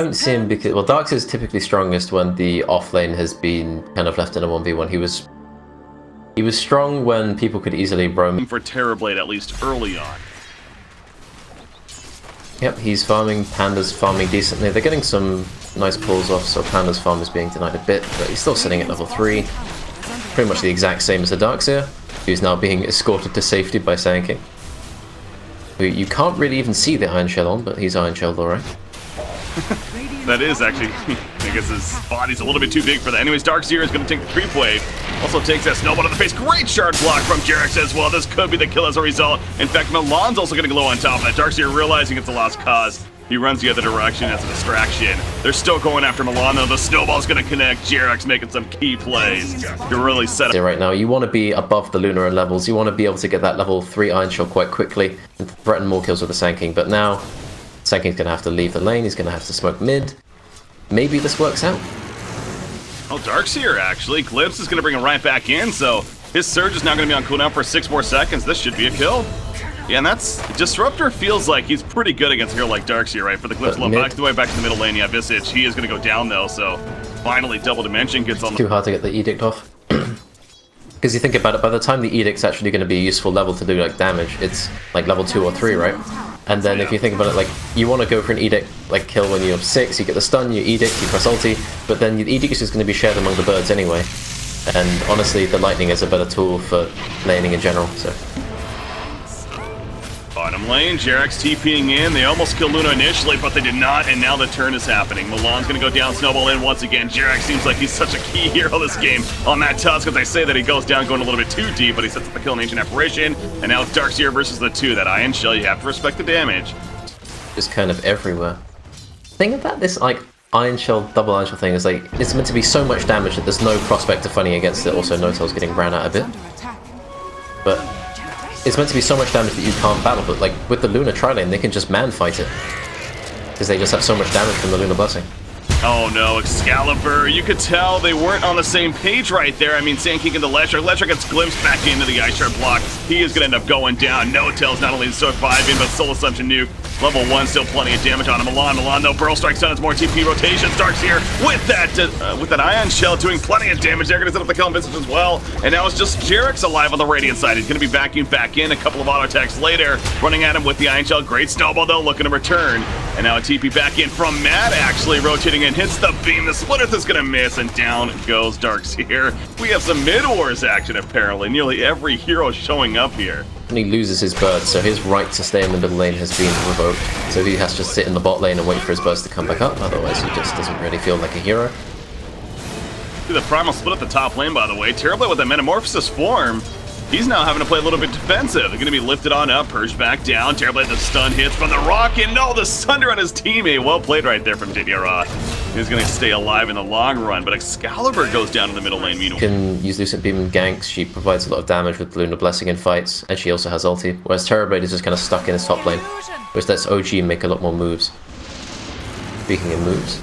don't see him because, well, Darkseer is typically strongest when the off lane has been kind of left in a 1v1. He was strong when people could easily roam. For Terrorblade, at least early on. Yep, he's farming, Panda's farming decently. They're getting some nice pulls off, so Panda's farm is being denied a bit, but he's still sitting at level 3. Pretty much the exact same as the Darkseer, who's now being escorted to safety by Sand King. You can't really even see the Iron Shell on, but he's Iron Shelled alright. That is actually, I guess his body's a little bit too big for that. Anyways, Darkseer is going to take the creep wave. Also takes that snowball to the face. Great shard block from Jerax as well. This could be the kill as a result. In fact, Milan's also going to glow on top of that. Darkseer realizing it's a lost cause. He runs the other direction as a distraction. They're still going after Milan though. The snowball's going to connect. Jerax making some key plays to really set up. Right now, you want to be above the Luna in levels. You want to be able to get that level 3 Iron Shell quite quickly and threaten more kills with the Sand King. But now, Sand King's going to have to leave the lane. He's going to have to smoke mid. Maybe this works out. Oh, Darkseer actually. Glimpse is going to bring him right back in, so his Surge is now going to be on cooldown for 6 more seconds. This should be a kill. Yeah, and that's... Disruptor feels like he's pretty good against a hero like Darkseer, right? For the Glimpse low. Back to the way back to the middle lane. Yeah, Visage, he is going to go down, though, so finally Double Dimension gets on the... Too hard to get the Edict off. Because you think about it, by the time the Edict's actually going to be a useful level to do like damage, it's like level 2 or 3, right? And then if you think about it, like, you want to go for an Edict, like, kill when you're 6, you get the stun, you Edict, you press ulti, but then the Edict is just going to be shared among the birds anyway. And honestly, the Lightning is a better tool for laning in general, so... Bottom lane, Jerax TPing in. They almost killed Luna initially, but they did not, and now the turn is happening. Milan's going to go down, snowball in once again. Jerax seems like he's such a key hero this game on that Tusk, because they say that he goes down going a little bit too deep, but he sets up the kill in Ancient Apparition, and now it's Darkseer versus the 2. That Iron Shell, you have to respect the damage. Just kind of everywhere. The thing about this, like, Iron Shell, double Iron Shell thing is, like, it's meant to be so much damage that there's no prospect of funny against it. Also, Notel's getting ran out a bit. But... it's meant to be so much damage that you can't battle, but like with the Luna tri-lane, they can just man-fight it. Because they just have so much damage from the Luna Blessing. Oh no, Excalibur, you could tell they weren't on the same page right there. I mean, Sand King into Lesher. Lesher gets glimpsed back into the Ice Shard block. He is going to end up going down. Notel's not only surviving, but Soul Assumption nuke. Level 1, still plenty of damage on him. Milan, though, Burl Strike's done its more TP rotations. Darkseer with that Ion Shell doing plenty of damage. They're going to set up the kill on Visage as well. And now it's just Jerax alive on the Radiant side. He's going to be vacuumed back in a couple of auto attacks later. Running at him with the Ion Shell. Great snowball, though, looking to return. And now a TP back in from Matt, actually rotating in. Hits the beam. The Splitterth is going to miss, and down goes Darkseer. We have some mid-wars action, apparently. Nearly every hero showing up here. And he loses his bird, so his right to stay in the middle lane has been revoked. So he has to sit in the bot lane and wait for his birds to come back up, otherwise he just doesn't really feel like a hero. See the Primal split at the top lane, by the way. Terrorblade with that Metamorphosis form. He's now having to play a little bit defensive. They're going to be lifted on up, purged back down. Terrorblade, the stun hits from the rocket. No, the Sunder on his teammate. Well played right there from JDRA. He's going to stay alive in the long run, but Excalibur goes down in the middle lane meanwhile. She can use Lucent Beam and ganks. She provides a lot of damage with Luna Blessing in fights, and she also has ulti. Whereas Terrorblade is just kind of stuck in his top lane, which lets OG make a lot more moves. Speaking of moves.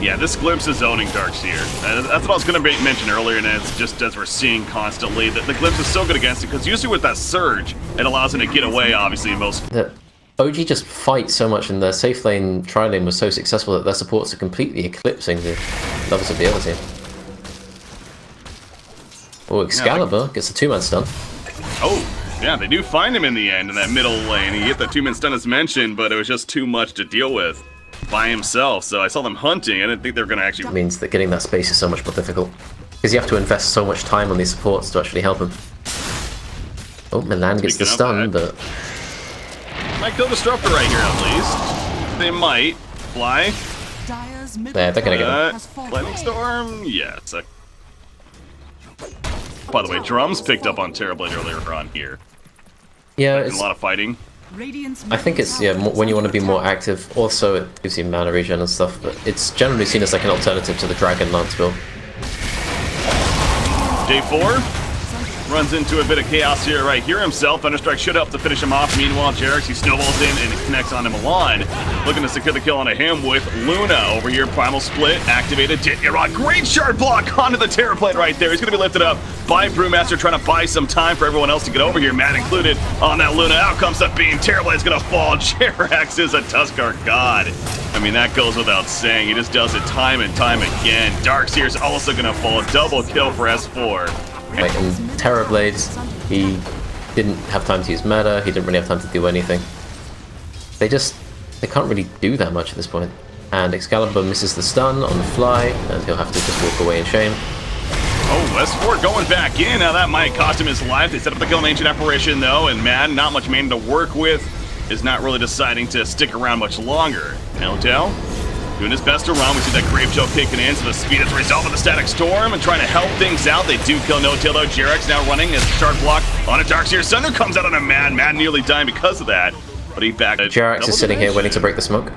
Yeah, this Glimpse is owning Darkseer. That's what I was going to mention earlier, and it's just as we're seeing constantly that the Glimpse is so good against it, because usually with that Surge, it allows him to get away, obviously, in most... The OG just fights so much, and their safe lane, tri-lane was so successful that their supports are completely eclipsing the levels of the other team. Oh, Excalibur gets a 2-man stun. Oh, yeah, they do find him in the end in that middle lane. He hit the 2-man stun as mentioned, but it was just too much to deal with by himself, so I saw them hunting. I didn't think they were going to actually... That means that getting that space is so much more difficult, because you have to invest so much time on these supports to actually help him. Oh, Milan gets the stun, but... Might kill Disruptor right here, at least. They might. Fly. Yeah, they're gonna get him. Lightning Storm? Yes. By the way, Drums picked up on Terrorblade earlier on here. Yeah, it's a lot of fighting. I think it's, yeah, when you want to be more active. Also, it gives you mana regen and stuff, but it's generally seen as like an alternative to the Dragon Lance build. Day 4. runs into a bit of chaos here right here himself. Thunderstrike should help to finish him off. Meanwhile, Jerax, he snowballs in and connects onto Milan. Looking to secure the kill onto him with Luna over here. Primal Split activated. Ditnirod, great shard block onto the Terrorblade right there. He's going to be lifted up by Brewmaster, trying to buy some time for everyone else to get over here. Matt included on that Luna. Out comes the beam. Terrorblade's going to fall. Jerax is a Tuskar god. I mean, that goes without saying. He just does it time and time again. Darkseer's also going to fall. Double kill for S4. Like in Terrorblades, he didn't have time to use meta. He didn't really have time to do anything. They can't really do that much at this point. And Excalibur misses the stun on the fly, and he'll have to just walk away in shame. Oh, S4 going back in. Now that might cost him his life. They set up the kill on Ancient Apparition though, and man, not much mana to work with, is not really deciding to stick around much longer. No-Tail doing his best to run. We see that Grave Choke kicking in, so the speed is resolved with the Static Storm and trying to help things out. They do kill No-Tail though. Jerax now running as shard block on a Darkseer. Thunder comes out on a Mad. Mad nearly dying because of that, but he back. Jerax is sitting here waiting to break the smoke.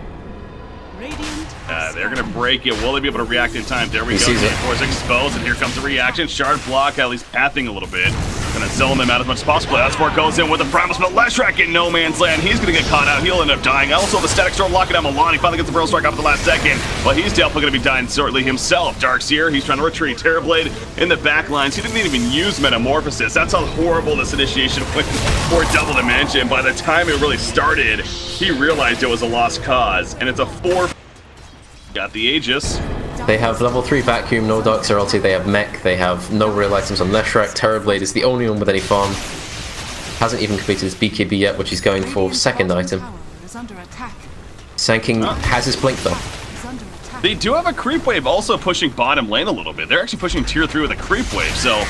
They're going to break it. Will they be able to react in time? There we go. Force exposed, and here comes the reaction. Shard block, at least pathing a little bit. Going to zone them out as much as possible. S4 goes in with the Primal Spell. Leshrac in no man's land. He's going to get caught out. He'll end up dying. Also, the Static Storm locking down Milan. He finally gets the Pearl Strike off at the last second, but he's definitely going to be dying shortly himself. Darkseer, he's trying to retreat. Terrorblade in the back lines. He didn't even use Metamorphosis. That's how horrible this initiation went for Double Dimension. By the time it really started, he realized it was a lost cause, and it's a 4. Got the Aegis. They have level 3 Vacuum, no Darkseer ulti, they have Mech, they have no real items on Leshrac. Terrorblade is the only one with any farm. Hasn't even completed his BKB yet, which he's going for second item. Sanking has his blink though. They do have a creep wave also pushing bottom lane a little bit. They're actually pushing tier 3 with a creep wave, so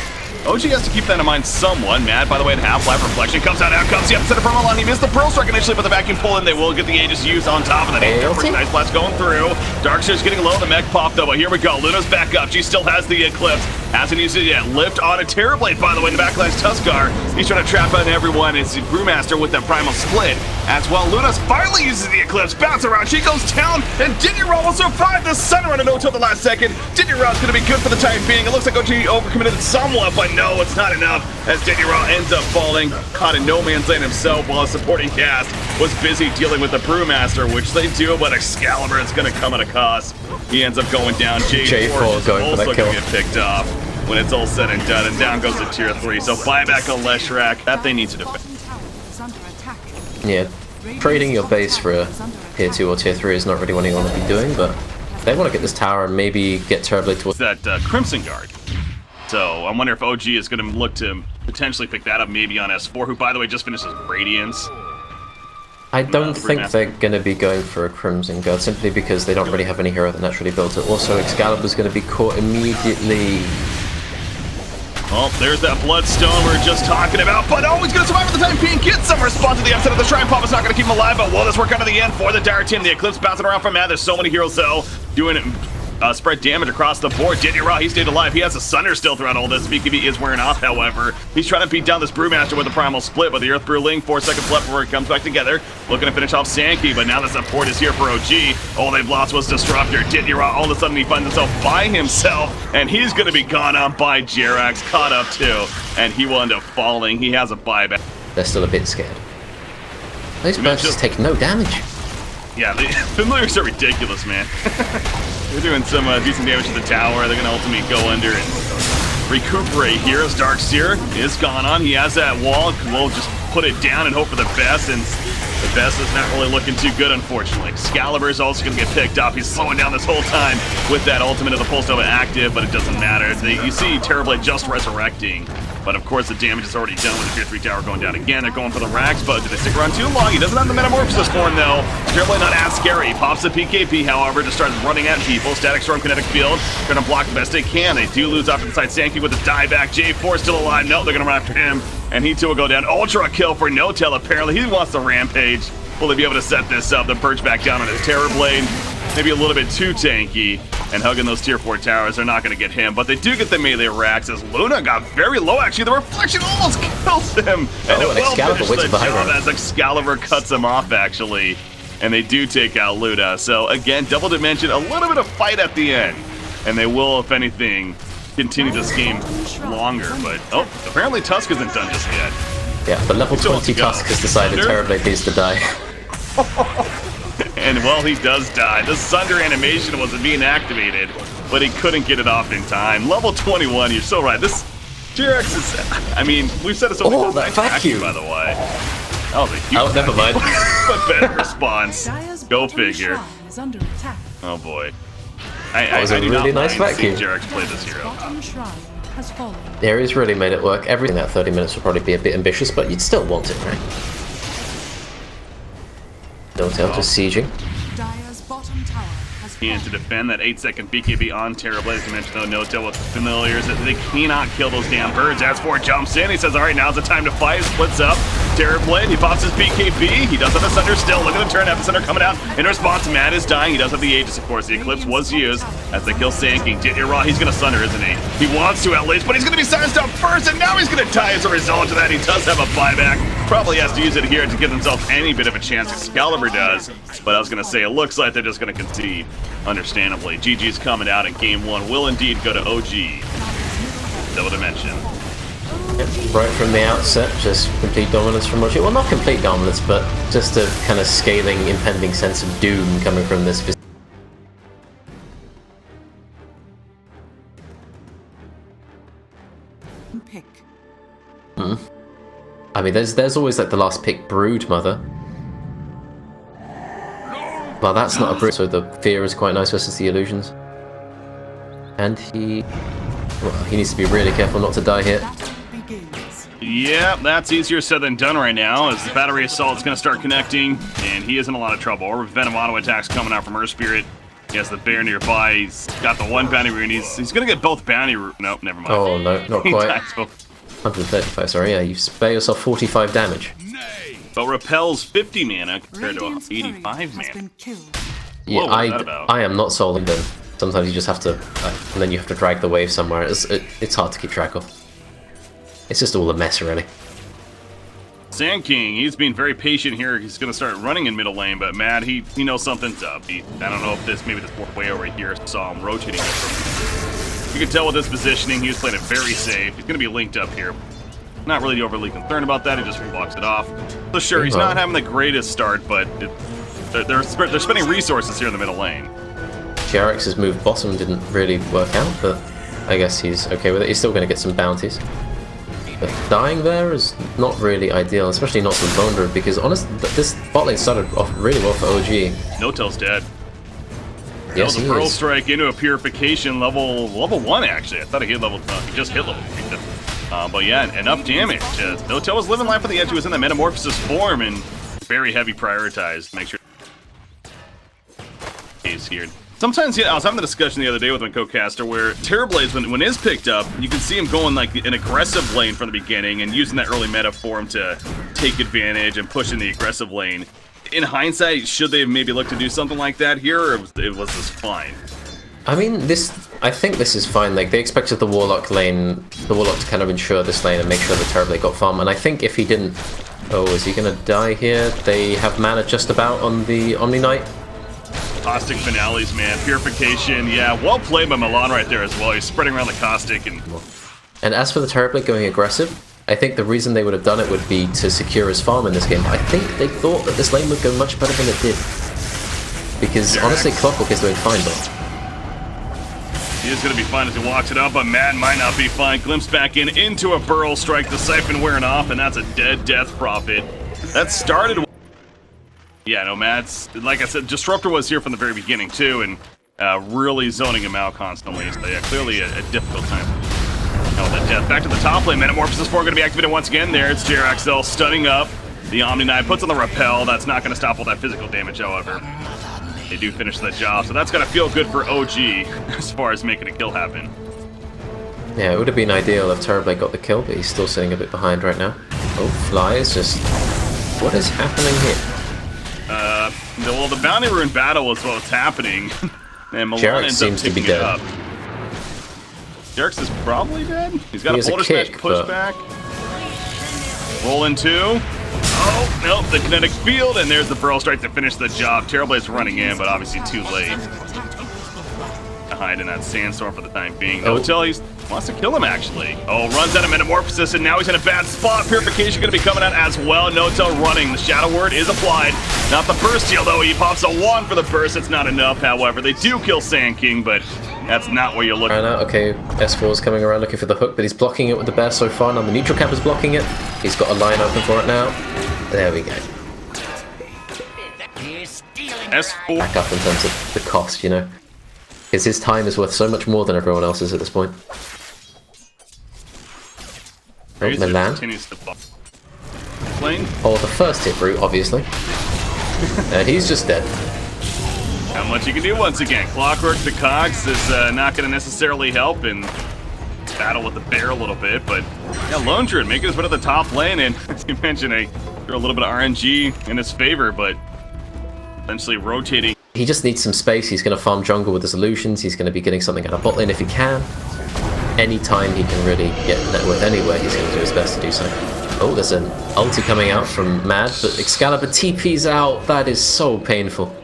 OG has to keep that in mind somewhat. Mad, by the way, at Half-Life Reflection comes out comes the upset from Milan. He missed the Pearl Strike initially, but the Vacuum pull in. They will get the Aegis used on top of that. Nice blast going through. Darkseer's getting low. The mech pop though, but here we go. Luna's back up. She still has the Eclipse. Hasn't used it yet. Lift on a Terrorblade, by the way. In the backline's Tuskar. He's trying to trap out everyone. It's Brewmaster with the Primal Split. As well, Luna's finally uses the Eclipse. Bounce around. She goes down, and Ditnirod will survive the center on a no till the last second. Ditnirod's going to be good for the time being. It looks like OG overcommitted somewhat, but no, it's not enough. As Ditnirod ends up falling, caught in no man's land himself while his supporting cast was busy dealing with the Brewmaster, which they do, but Excalibur is going to come at a cost. He ends up going down. J4 is also going to get picked off when it's all said and done, and down goes to tier 3. So buyback on Leshrac, that they need to defend. Yeah, trading your base for a tier 2 or tier 3 is not really what you want to be doing, but they want to get this tower and maybe get Terrorblade towards that Crimson Guard. So I wonder if OG is going to look to potentially pick that up maybe on S4, who by the way just finished his Radiance. I don't think they're going to be going for a Crimson Guard simply because they don't really have any hero that naturally builds it. Also, Excalibur's going to be caught immediately. Well, there's that Bloodstone we were just talking about, but oh, he's going to survive at the time being. Get some response to the upset of the Shrine Pop. It's not going to keep him alive, but will this work out in the end for the Dire team? The Eclipse bouncing around from Mad. There's so many heroes, though, doing spread damage across the board. Ditnirod, he stayed alive. He has a Sunder still throughout all this. BKB is wearing off, however. He's trying to beat down this Brewmaster with a Primal Split, but the Earth Brewling, 4 seconds left before it comes back together. Looking to finish off Sankey, but now the support is here for OG. All they've lost was Disruptor. Ditnirod, all of a sudden he finds himself by himself, and he's going to be gone on by Jerax, caught up too, and he will end up falling. He has a buyback. They're still a bit scared. Those bursts take no damage. Yeah, the familiars are ridiculous, man. They're doing some decent damage to the tower. They're going to ultimately go under and recuperate here as Darkseer is gone on. He has that wall. We'll just put it down and hope for the best, and the best is not really looking too good, unfortunately. Excalibur is also going to get picked up. He's slowing down this whole time with that ultimate of the Pulse Nova active, but it doesn't matter. You see Terrorblade just resurrecting, but of course the damage is already done with the tier 3 tower going down again. They're going for the racks, but did they stick around too long? He doesn't have the Metamorphosis form, though. Terrorblade not as scary. Pops the PKP, however, just starts running at people. Static Storm, Kinetic Field, trying to block the best they can. They do lose off inside Sankey with the dieback. J4 still alive. No, they're going to run after him, and he too will go down. Ultra kill for No-Tail, apparently. He wants to rampage. Will they be able to set this up? The perch back down on his Terrorblade. Maybe a little bit too tanky, and hugging those tier 4 towers. They're not going to get him, but they do get the melee racks as Luna got very low, actually. The Reflection almost kills him, and it will finish the job as Excalibur cuts him off, actually. And they do take out Luna. So again, Double Dimension, a little bit of fight at the end, and they will, if anything, continue this game longer, but oh, apparently Tusk isn't done just yet. Yeah, but level Still 20 to go. Tusk has decided Terrorblade needs to die. And well, he does die. The Sunder animation wasn't being activated, but he couldn't get it off in time. Level 21, you're so right. This G-Rex is, I mean, we've said it so many times. that vacuum, by the way. That was a huge oh, never mind. but better response. Go figure. Oh boy. I was a do really not nice mind seeing vacuum. G-Rex play this hero. Yeah, he's really made it work. Everything that 30 minutes will probably be a bit ambitious, but you'd still want it, right? Dota just sieging. And to defend that 8-second BKB on Terrorblade, as you mentioned though, No-Tail with familiars, that they cannot kill those damn birds. As4 jumps in, he says, alright, now's the time to fight, splits up. Terrorblade, he pops his BKB, he does have the Sunder still, look at the turn, Epicenter coming out. In response, Matt is dying, he does have the Aegis, of course. The Eclipse was used as they kill Sand King. Raw, he's gonna Sunder, isn't he? He wants to at least, but he's gonna be silenced up first, and now he's gonna die as a result of that. He does have a buyback. Probably has to use it here to give himself any bit of a chance. Excalibur does, but I was gonna say, it looks like they're just gonna concede. Understandably, GG's coming out in game 1 will indeed go to OG. Double Dimension. Right from the outset, just complete dominance from OG. Well, not complete dominance, but just a kind of scathing, impending sense of doom coming from this. Pick. I mean, there's always like the last pick, Brood Mother. Well, that's not a Brood, so the fear is quite nice versus the illusions. And he needs to be really careful not to die here. Yeah, that's easier said than done right now, as the battery assault is going to start connecting, and he is in a lot of trouble. Or Venom auto attacks coming out from Earth Spirit. He has the bear nearby. He's got the one bounty rune. He's going to get both bounty rune. Nope, never mind. Oh no, not He quite. dies both. 135, sorry, yeah, you spare yourself 45 damage. But repels 50 mana compared to 85 mana. Yeah, Whoa, what's that about? I am not solving them. Sometimes you just have to, and then you have to drag the wave somewhere. It's hard to keep track of. It's just all a mess, really. Sand King, he's being very patient here. He's going to start running in middle lane, but Matt, he knows something's up. I don't know if this way over here saw him rotating it. You can tell with his positioning, he was playing it very safe. He's going to be linked up here. Not really overly concerned about that. He just walks it off. So sure, he's not having the greatest start, but they're spending resources here in the middle lane. GRX's move bottom didn't really work out, but I guess he's okay with it. He's still going to get some bounties. But dying there is not really ideal, especially not from Bone Druid, because honestly, this bot lane started off really well for OG. No-Tail's dead. Yes, he he Pearl is. Strike into a Purification level 1 actually. I thought he hit level. He just hit level 3. But yeah, enough damage. No-Tail was living life on the edge. He was in the Metamorphosis form and very heavy prioritized. Make sure he's here. Sometimes, yeah, I was having a discussion the other day with my co-caster where Terrorblades, when is picked up, you can see him going like an aggressive lane from the beginning and using that early meta for him to take advantage and push in the aggressive lane. In hindsight, should they have maybe looked to do something like that here, or was this fine? I mean, I think this is fine. Like, they expected the Warlock to kind of ensure this lane and make sure the Terrorblade got farm. And I think if he didn't... Oh, is he going to die here? They have mana just about on the Omni Knight. Caustic finales, man. Purification, yeah. Well played by Milan right there as well. He's spreading around the Caustic. And as for the Terrorblade going aggressive, I think the reason they would have done it would be to secure his farm in this game. I think they thought that this lane would go much better than it did. Because, honestly, Clockwork is doing fine, though. He is going to be fine as he walks it up, but Matt might not be fine. Glimpse back into a Burrow Strike. The Siphon wearing off, and that's a dead Death Prophet. That started... Yeah, no, Matt's... Like I said, Disruptor was here from the very beginning, too, and really zoning him out constantly. So, yeah, clearly a difficult time. Now with that death back to the top lane. Metamorphosis 4 going to be activated once again. There, it's JRXL stunning up. The Omni Knight puts on the Repel. That's not going to stop all that physical damage, however. They do finish the job, so that's going to feel good for OG as far as making a kill happen. Yeah, it would have been ideal if Terrorblade got the kill, but he's still sitting a bit behind right now. Oh, Fly is just... What is happening here? Well, the Bounty Rune battle is what's happening. And Milan Jarek ends up seems to be picking dead. it up. Jarek's is probably dead. He's got He a has a Boulder Smash kick, pushback. Roll in 2. Oh, nope, the kinetic field, and there's the Burrow Strike to finish the job. Terrorblade's running in, but obviously too late. to hide in that sandstorm for the time being. Notel, he wants to kill him, actually. Oh, runs out of Metamorphosis, and now he's in a bad spot. Purification going to be coming out as well. Notel running. The Shadow Word is applied. Not the burst heal, though. He pops a 1 for the burst. It's not enough, however. They do kill Sand King, but that's not where you're looking. Okay, S4 is coming around looking for the hook, but he's blocking it with the bear so far. Now the neutral cap is blocking it. He's got a line open for it now. There we go. S4. Back up in terms of the cost, you know. Because his time is worth so much more than everyone else's at this point. Oh, Milan. Oh, the first hit route, obviously. He's just dead. Not much you can do once again. Clockwork the Cogs is not going to necessarily help in battle with the bear a little bit, but yeah, Lone Druid making his way to the top lane, and as you mentioned, a little bit of RNG in his favor, but essentially rotating. He just needs some space. He's going to farm jungle with his illusions. He's going to be getting something out of bot lane if he can. Anytime he can really get net worth anywhere, he's going to do his best to do so. Oh, there's an ulti coming out from Mad, but Excalibur TP's out. That is so painful.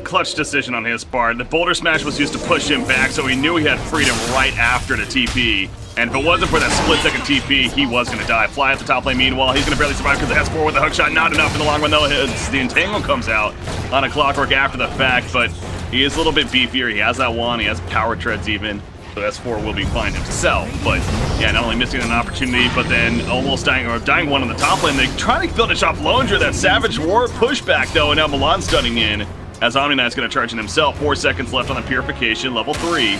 Clutch decision on his part. The Boulder Smash was used to push him back, so he knew he had freedom right after the TP. And if it wasn't for that split-second TP, he was going to die. Fly at the top lane, meanwhile, he's going to barely survive because the S4 with the hook shot, not enough in the long run, though. The Entangle comes out on a Clockwork after the fact, but he is a little bit beefier. He has that one, he has power treads even. So S4 will be fine himself, but yeah, not only missing an opportunity, but then almost dying, or dying one on the top lane. They try to finish off Lone Druid, that Savage War pushback though, and now Milan stunning in, as Omni Knight's going to charge in himself. 4 seconds left on the Purification, level 3.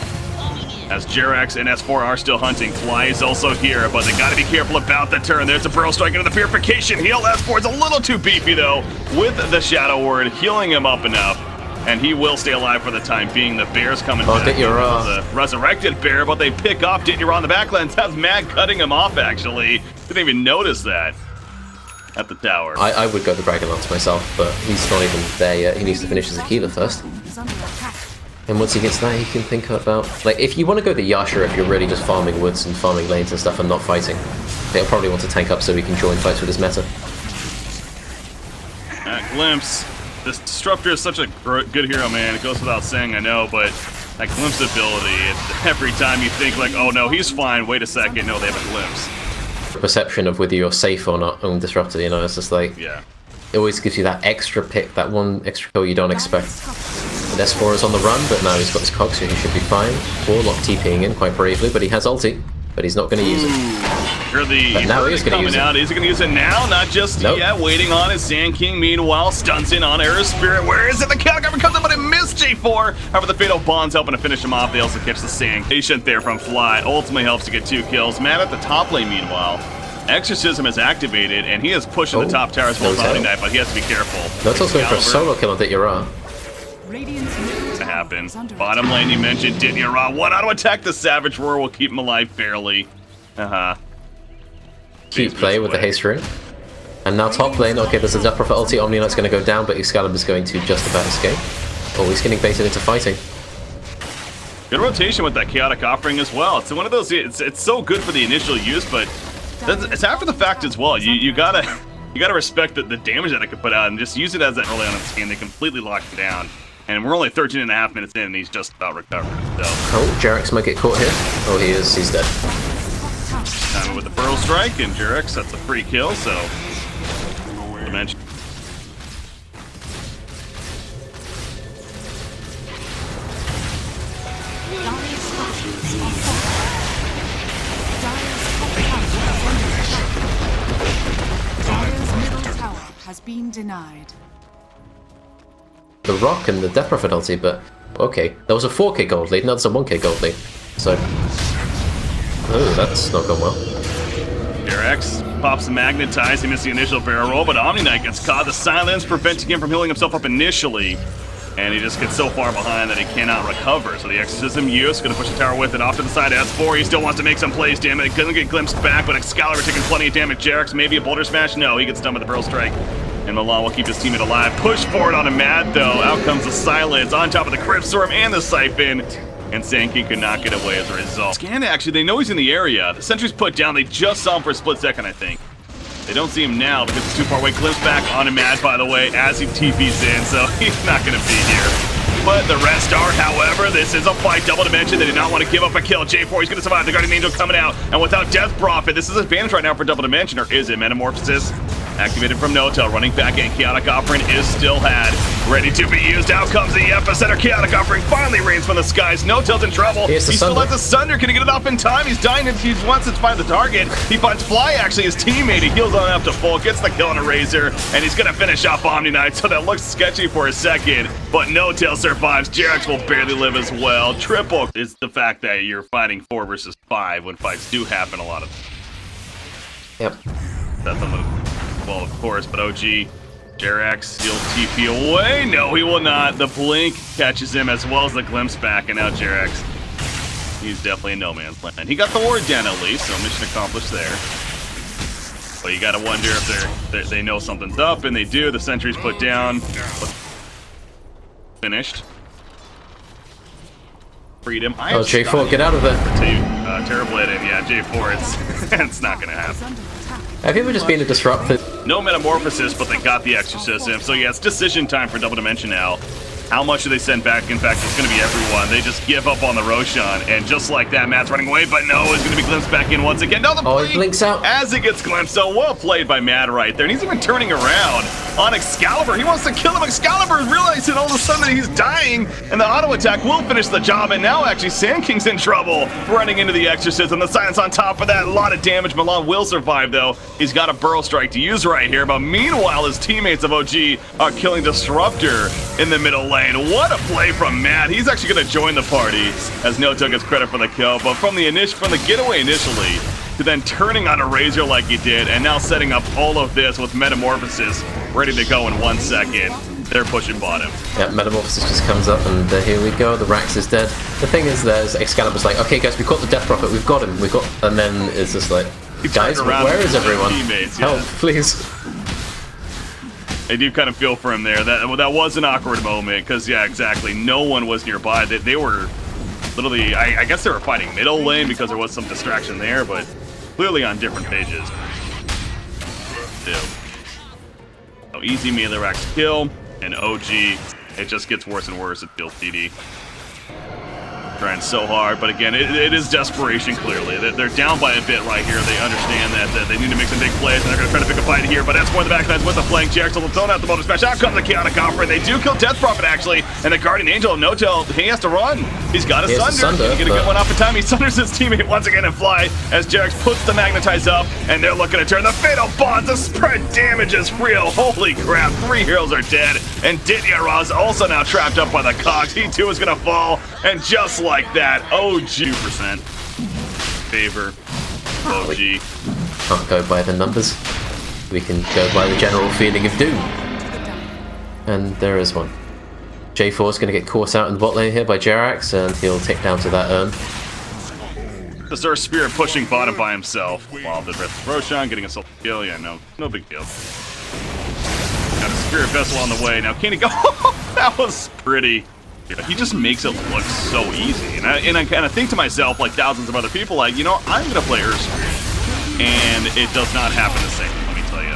As Jerax and S4 are still hunting. Fly is also here, but they got to be careful about the turn. There's a Pearl Strike into the Purification. Heal S4 is a little too beefy though, with the Shadow Word, healing him up enough. And he will stay alive for the time being. The bear's coming back. The resurrected bear, but they pick off Ditnira on the backlands. Has Mad cutting him off, actually. Didn't even notice that at the tower. I would go the Dragon Lance myself, but he's not even there yet. He needs to finish as a healer first. And once he gets that, he can think about... Like, if you want to go the Yasha, if you're really just farming woods and farming lanes and stuff and not fighting, he'll probably want to tank up so he can join fights with his meta. Glimpse. This Disruptor is such a good hero, man. It goes without saying, I know, but that Glimpse ability, every time you think like, oh no, he's fine, wait a second, no, they have a Glimpse. Perception of whether you're safe or not on Disruptor, you know, it's just like... Yeah. It always gives you that extra pick, that one extra kill you don't expect. And S4 is on the run, but now he's got his cog, so he should be fine. Warlock TPing in quite bravely, but he has ulti. But he's not going to use it. But now he is going to use it. Is he going to use it now? Not just yet. Waiting on his Sand King. Meanwhile, stunts in on Air Spirit. Where is it? The counter comes up, but it missed J4. However, the Fatal Bond's helping to finish him off. They also catch the Sand. Patient there from Fly. Ultimately helps to get 2 kills. Mad at the top lane, meanwhile. Exorcism is activated, and he is pushing the top tower as well as Omni Knight, but he has to be careful. That's also going for a solo kill on Ditnira. To happen. Bottom lane, you mentioned Ditnira. 1 auto attack. The Savage Roar will keep him alive barely. Cute play with the haste rune. And now top lane, okay, there's a Death Prophet ulti. Omni Knight's going to go down, but Excalibur's going to just about escape. Oh, he's getting baited into fighting. Good rotation with that Chaotic Offering as well. It's one of those, it's so good for the initial use, but it's after the fact as well. You gotta respect the damage that it could put out and just use it as that early on in this game. They completely locked it down. And we're only 13 and a half minutes in, and he's just about recovered. So. Oh, Jerax might get caught here. Oh, he is. He's dead. Time with the Pearl Strike, and Jerax, that's a free kill, so... Dimension. Dire's middle tower has been denied. The Rock and the Death Prophet ulti, but okay. That was a 4k gold lead, now it's a 1k gold lead. So... Oh, that's not going well. Jerax pops the Magnetize, he missed the initial barrel roll, but Omni Knight gets caught. The silence preventing him from healing himself up initially. And he just gets so far behind that he cannot recover. So the Exorcism use, gonna push the tower with it off to the side. S4, he still wants to make some plays, damn it. He couldn't get glimpsed back, but Excalibur taking plenty of damage. Jerax, maybe a Boulder Smash? No, he gets done with the Pearl Strike. And Milan will keep his teammate alive. Push forward on a Mad, though. Out comes the Silence on top of the Crypt Storm and the Siphon. And Sand King could not get away as a result. Scan, actually, they know he's in the area. The sentry's put down. They just saw him for a split second, I think. They don't see him now because he's too far away. Glimpse back on a Mad, by the way, as he TP's in, so he's not going to be here. but the rest are. However, this is a fight. Double Dimension, they did not want to give up a kill. J4 is going to survive. The Guardian Angel coming out, and without Death Prophet, this is an advantage right now for Double Dimension, or is it? Metamorphosis activated from Notel, running back in. Chaotic Offering is still had, ready to be used. Out comes the epicenter. Chaotic Offering finally rains from the skies. Notel's in trouble. He still has the Sunder. Can he get it off in time? He's dying. He wants to find the target. He finds Fly, actually, his teammate. He heals on up to full, gets the kill on a Razor, and he's going to finish off Omni Knight. So that looks sketchy for a second, but Notel survives. Jerax will barely live as well. Triple is the fact that you're fighting 4 versus 5 when fights do happen a lot of. Yep. That's on the, well, of course, but OG, Jerax, he'll TP away. No, he will not. The Blink catches him as well as the Glimpse back, and now Jerax, he's definitely in no man's land. He got the ward down at least, so mission accomplished there. But you gotta wonder if they know something's up, and they do. The sentry's put down. Finished. Freedom. Oh, J4, get out of there. Terrible hit in. Yeah, J4, it's not gonna happen. Have you ever just been a disrupted? No Metamorphosis, but they got the Exorcism. So yeah, it's decision time for Double Dimension now. How much do they send back? In fact, it's going to be everyone. They just give up on the Roshan, and just like that, Matt's running away, but no, it's going to be glimpsed back in once again. No, the Blink, he blinks out as it gets glimpsed. So well played by Matt right there, and he's even turning around on Excalibur. He wants to kill him. Excalibur realizing all of a sudden he's dying, and the auto attack will finish the job. And now actually Sand King's in trouble, running into the Exorcism. The silence on top of that, a lot of damage. Milan will survive though. He's got a Burrow Strike to use right here, but meanwhile his teammates of OG are killing Disruptor in the middle lane. What a play from Matt. He's actually going to join the party as Noto gets credit for the kill, but from the getaway initially to then turning on a Razor like he did, and now setting up all of this with Metamorphosis ready to go in 1 second. They're pushing bottom. Yeah, Metamorphosis just comes up, and here we go. The Rax is dead. The thing is, there's Excalibur's like, okay, guys, we caught the Death Prophet. We've got him. And then it's just like, guys, where is everyone? Help, please. I do kind of feel for him there. That was an awkward moment, because yeah, exactly. No one was nearby. They were literally, I guess they were fighting middle lane because there was some distraction there, but clearly on different pages. Still. So easy melee Rax kill, and OG, it just gets worse and worse. It feels TD. Trying so hard, but again, it is desperation, clearly. They're down by a bit right here. They understand that they need to make some big plays, and they're going to try to pick a fight here, but that's more the backlines with the flank. Jerax will throw out the motor smash. Out comes the Chaotic Offering. They do kill Death Prophet, actually, and the Guardian Angel, Notel, he has to run. He's got a Sunder. He's going to get one off in time. He sunders his teammate once again and Fly as Jerax puts the Magnetize up, and they're looking to turn the Fatal Bonds. The spread damage is real. Holy crap, 3 heroes are dead, and Didier Raz also now trapped up by the cogs. He too is going to fall, and just like that, OG % favor OG. Can't go by the numbers. We can go by the general feeling of doom. And there is one. J4 is going to get caught out in the bot lane here by Jerax, and he'll tick down to that urn. The Sir Spirit pushing bottom by himself while the rest of Roshan getting a solo kill. Yeah, no big deal. Got a Spirit Vessel on the way. Now can he go? That was pretty. He just makes it look so easy, and I kind of think to myself, like thousands of other people, like, you know, I'm gonna play Earth Spirit, and it does not happen the same. Let me tell you.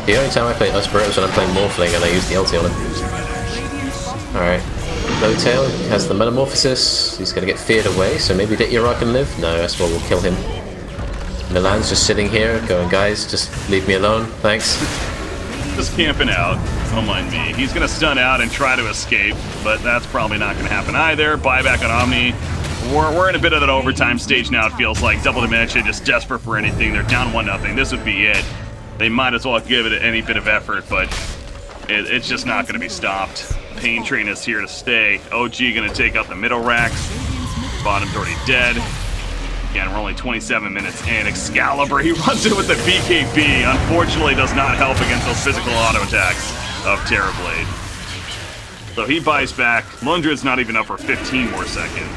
The only time I play Earth Spirit was when I'm playing Morphling and I use the ulti on him. All right, Notail has the Metamorphosis. He's gonna get feared away, so maybe Dityara can live. No, S1 will kill him. Milan's just sitting here, going, guys, just leave me alone, thanks. Just camping out. Don't mind me. He's going to stun out and try to escape, but that's probably not going to happen either. Buyback on Omni. We're in a bit of that overtime stage now, it feels like. Double Dimension just desperate for anything. They're down 1-0. This would be it. They might as well give it any bit of effort, but it's just not going to be stopped. Pain Train is here to stay. OG going to take out the middle Rax. Bottom's already dead. Again, we're only 27 minutes in. Excalibur, he runs in with the BKB. Unfortunately, does not help against those physical auto attacks of Terrorblade. So he buys back. Lundred's not even up for 15 more seconds.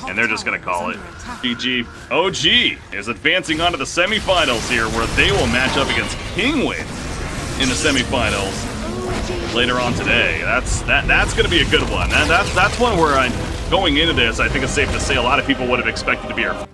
And they're just going to call it. GG. OG is advancing on to the semifinals here, where they will match up against Kingwin in the semifinals later on today. That's going to be a good one. That's one where going into this, I think it's safe to say a lot of people would have expected to be our